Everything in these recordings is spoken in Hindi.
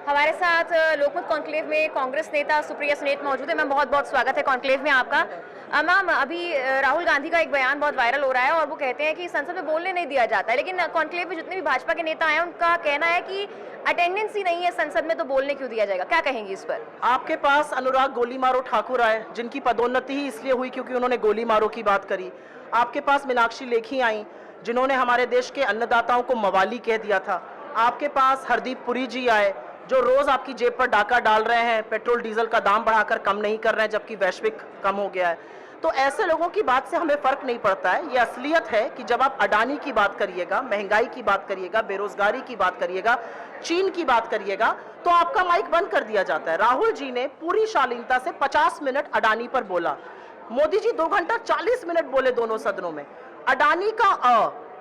हमारे साथ लोकमत कॉन्क्लेव में कांग्रेस नेता सुप्रिया सुनेत मौजूद है। मैम, बहुत बहुत स्वागत है कॉन्क्लेव में आपका। मैम, अभी राहुल गांधी का एक बयान बहुत वायरल हो रहा है और वो कहते हैं कि संसद में बोलने नहीं दिया जाता है, लेकिन कॉन्क्लेव में जितने भी भाजपा के नेता हैं उनका कहना है कि अटेंडेंस ही नहीं है संसद में, तो बोलने क्यों दिया जाएगा? क्या कहेंगे इस पर? आपके पास अनुराग गोली मारो ठाकुर आए, जिनकी पदोन्नति ही इसलिए हुई क्योंकि उन्होंने गोली मारो की बात करी। आपके पास मीनाक्षी लेखी आई, जिन्होंने हमारे देश के अन्नदाताओं को मवाली कह दिया था। आपके पास हरदीप पुरी जी आए, जो रोज आपकी जेब पर डाका डाल रहे हैं, पेट्रोल डीजल का दाम बढ़ाकर कम नहीं कर रहे हैं, जबकि वैश्विक कम हो गया है। तो ऐसे लोगों की बात से हमें फर्क नहीं पड़ता है। ये असलियत है कि जब आप अडानी की बात करिएगा, महंगाई की बात करिएगा, बेरोजगारी की बात करिएगा, चीन की बात करिएगा, तो आपका माइक बंद कर दिया जाता है। राहुल जी ने पूरी शालीनता से 50 मिनट अडानी पर बोला। मोदी जी 2 घंटा 40 मिनट बोले दोनों सदनों में। अडानी का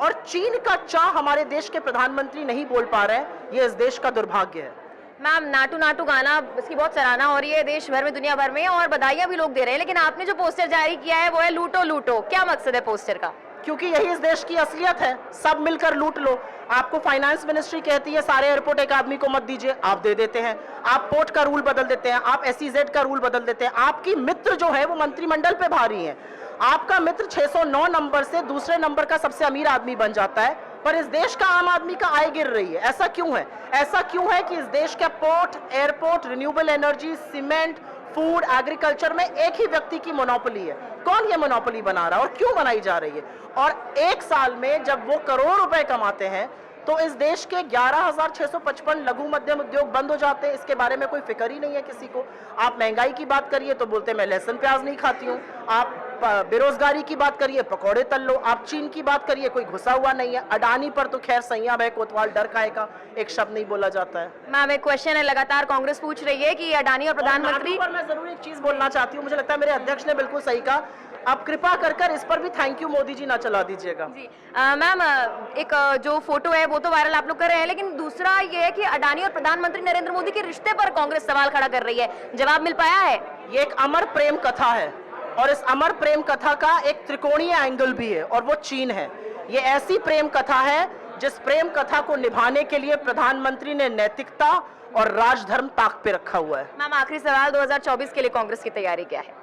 और चीन का चा हमारे देश के प्रधानमंत्री नहीं बोल पा रहे हैं, ये इस देश का दुर्भाग्य है। मैम, नाटू नाटू गाना, इसकी बहुत सराहना हो रही है देश भर में, दुनिया भर में, और बधाइयां भी लोग दे रहे हैं, लेकिन आपने जो पोस्टर जारी किया है वो है लूटो लूटो। क्या मकसद है पोस्टर का? क्योंकि यही इस देश की असलियत है, सब मिलकर लूट लो। आपको फाइनेंस मिनिस्ट्री कहती है सारे एयरपोर्ट एक आदमी को मत दीजिए, आप दे देते हैं। आप पोर्ट का रूल बदल देते हैं, आप SEZ का रूल बदल देते हैं। आपकी मित्र जो है वो मंत्रिमंडल पे भारी है। आपका मित्र 609 नंबर से दूसरे नंबर का सबसे अमीर आदमी बन जाता है, पर इस देश का आम आदमी का आय गिर रही है। ऐसा क्यों है? ऐसा क्यों है कि इस देश का port, airport, renewable energy, cement, food, agriculture में एक ही व्यक्ति की मोनोपोली है। कौन ये मोनोपोली बना रहा है और क्यों बनाई जा रही है? और एक साल में जब वो करोड़ रुपए कमाते हैं तो इस देश के 11,655 लघु मध्यम उद्योग बंद हो जाते हैं। इसके बारे में कोई फिक्र ही नहीं है किसी को। आप महंगाई की बात करिए तो बोलते हैं मैं लहसुन प्याज नहीं खाती हूँ। आप बेरोजगारी की बात करिए, पकौड़े तल लो। आप चीन की बात करिए, कोई घुसा हुआ नहीं है। अडानी पर तो खैर संयम है, कोतवाल डर खाएगा, एक शब्द नहीं बोला जाता है। मैम, एक क्वेश्चन है, लगातार कांग्रेस पूछ रही है कि अडानी और प्रधानमंत्री पर मैं जरूर एक चीज बोलना चाहती हूँ। मुझे लगता है मेरे अध्यक्ष ने बिल्कुल सही कहा। आप कृपा कर इस पर भी थैंक यू मोदी जी ना चला दीजिएगा। जी मैम, एक जो फोटो है वो तो वायरल आप लोग कर रहे हैं, लेकिन दूसरा ये है कि अडानी और प्रधानमंत्री नरेंद्र मोदी के रिश्ते पर कांग्रेस सवाल खड़ा कर रही है। जवाब मिल पाया है? ये एक अमर प्रेम कथा है और इस अमर प्रेम कथा का एक त्रिकोणीय एंगल भी है और वो चीन है। ये ऐसी प्रेम कथा है जिस प्रेम कथा को निभाने के लिए प्रधानमंत्री ने नैतिकता और राजधर्म ताक पे रखा हुआ है। मैम, आखिरी सवाल, 2024 के लिए कांग्रेस की तैयारी क्या है?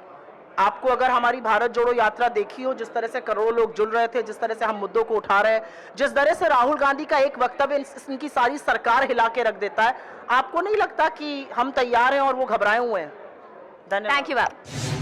आपको अगर हमारी भारत जोड़ो यात्रा देखी हो, जिस तरह से करोड़ों लोग जुड़ रहे थे, जिस तरह से हम मुद्दों को उठा रहे हैं, जिस तरह से राहुल गांधी का एक वक्तव्य इनकी सारी सरकार हिला के रख देता है, आपको नहीं लगता कि हम तैयार हैं और वो घबराए हुए हैं? धन्यवाद। Thank you ma'am.